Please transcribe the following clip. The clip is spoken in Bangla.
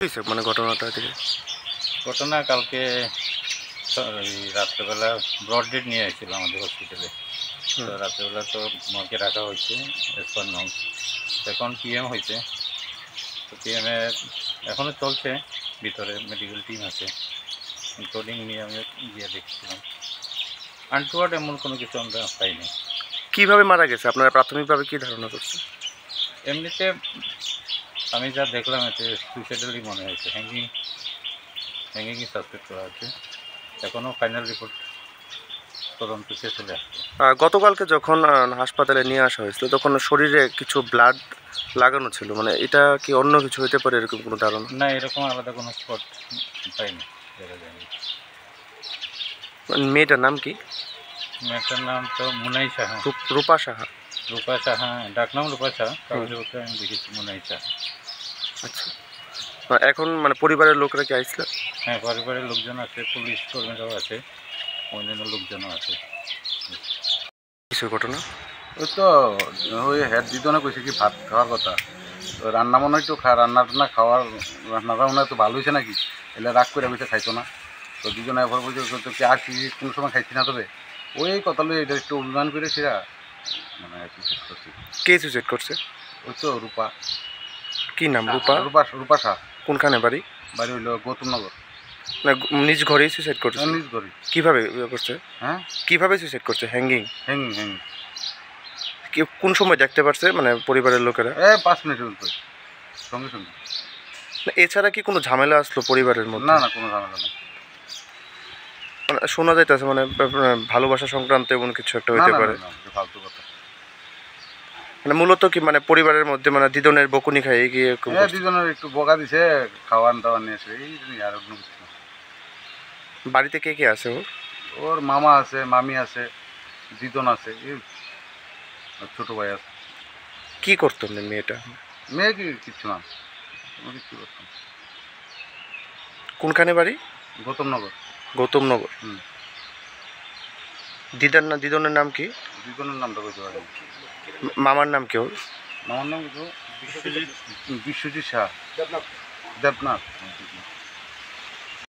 হয়েছে মানে ঘটনাটা থেকে? ঘটনা কালকে রাত্রেবেলা ব্রড ডেড নিয়ে আসছিল আমাদের হসপিটালে। তো রাত্রেবেলা তো মর্গে রাখা হয়েছে এসপার নর্মস। এখন পিএম হয়েছে, তো পিএমে এখনও চলছে, ভিতরে মেডিকেল টিম আছে, ইনক্লুডিং নিয়ে আমি গিয়ে দেখছিলাম। আনটুয়ার্ড এমন কোনো কিছু আমরা পাইনি। কীভাবে মারা গেছে আপনারা প্রাথমিকভাবে কী ধারণা করছেন? এমনিতে আমি যা দেখলাম এতে সুইসাইডালি মনে হয়েছে, হ্যাঙ্গিংই সাসপেক্ট করা হচ্ছে। এখনও ফাইনাল রিপোর্ট তদন্ত শেষ চলে আসছে। গতকালকে যখন হাসপাতালে নিয়ে আসা হয়েছিল তখন শরীরে কিছু ব্লাড লাগানো ছিল, মানে এটা কি অন্য কিছু হতে পারে এরকম কোনো ধারণা? না, এরকম আলাদা কোনো স্পট পাইনি, দেখা যায়নি। মেয়েটার নাম কি? মেয়েটার নাম তো মুনাই সাহা। রূপা সাহা? রূপা সাহা, ডাকনাম রূপা সাহা, কাগজপত্রে আমি দেখেছি মুনাই সাহা। আচ্ছা, এখন মানে পরিবারের লোকরা কি আইছিল? হ্যাঁ, পরিবারের লোকজন আছে, পুলিশ কর্মীরাও আছে, অন্যান্য লোকজনও আছে। কিছু ঘটনা ওই তো ওই হেড দিত না, কইছে কি ভাত খাওয়ার কথা, তো রান্না মনে হয় একটু রান্না টান্না খাওয়ার, রান্নাটা মনে হয় একটু ভালো হয়েছে নাকি, এলে রাগ করে বসে খাইতো না। তো দুজনে এবার বলছে তো কি আর কি কোনো সময় খাইছি না, তবে ওই কথা লই এটা একটু অভিমান করে সেরা মানে সুইসাইড করছি। কে সুইসাইড করছে? ওই তো রূপা। কি নাম? রূপা? রূপা শাহ। কোনখানে বাড়ি? বাড়ি হইল গৌতমনগর। না, নিজ ঘরেই সুইসাইড করছে? নিজ ঘরে। কীভাবে করছে? হ্যাঁ, কীভাবে সুইসাইড করছে? হ্যাঙ্গিং? Hanging hanging. কোন সময় দেখতে পারছে মানে পরিবারের লোকেরা? 5 মিনিটের উপরে, সঙ্গে সঙ্গে। এছাড়া কি কোনো ঝামেলা আসলো পরিবারের মধ্যে? না না, কোনো ঝামেলা নেই। মানে শোনা যাইতেছে মানে ভালোবাসা সংক্রান্ত এমন কিছু একটা হইতে পারে। ফালতু কথা। মানে মূলত কি মানে পরিবারের মধ্যে মানে দিদনের বকুনি খাই গিয়ে দুজনের একটু বকা দিছে, খাওয়ান দাওয়ান নিয়ে এসে, এই আর অন্য কিছু না। বাড়িতে কে কে আছে ওর মামা আছে, মামি আছে, দিদন আছে, ছোট ভাই আছে। কি করতো মেয়েটা? মেয়ে কিচ্ছু না, কোনো কিছু করতাম। কোনখানে বাড়ি? গৌতমনগর। গৌতমনগর। দিদনের নাম কি? দিদনের নামটা বলতে পারি। মামার নাম কি ওর? মামার নাম বিশ্বজিৎ শাহ, দেবনাথ।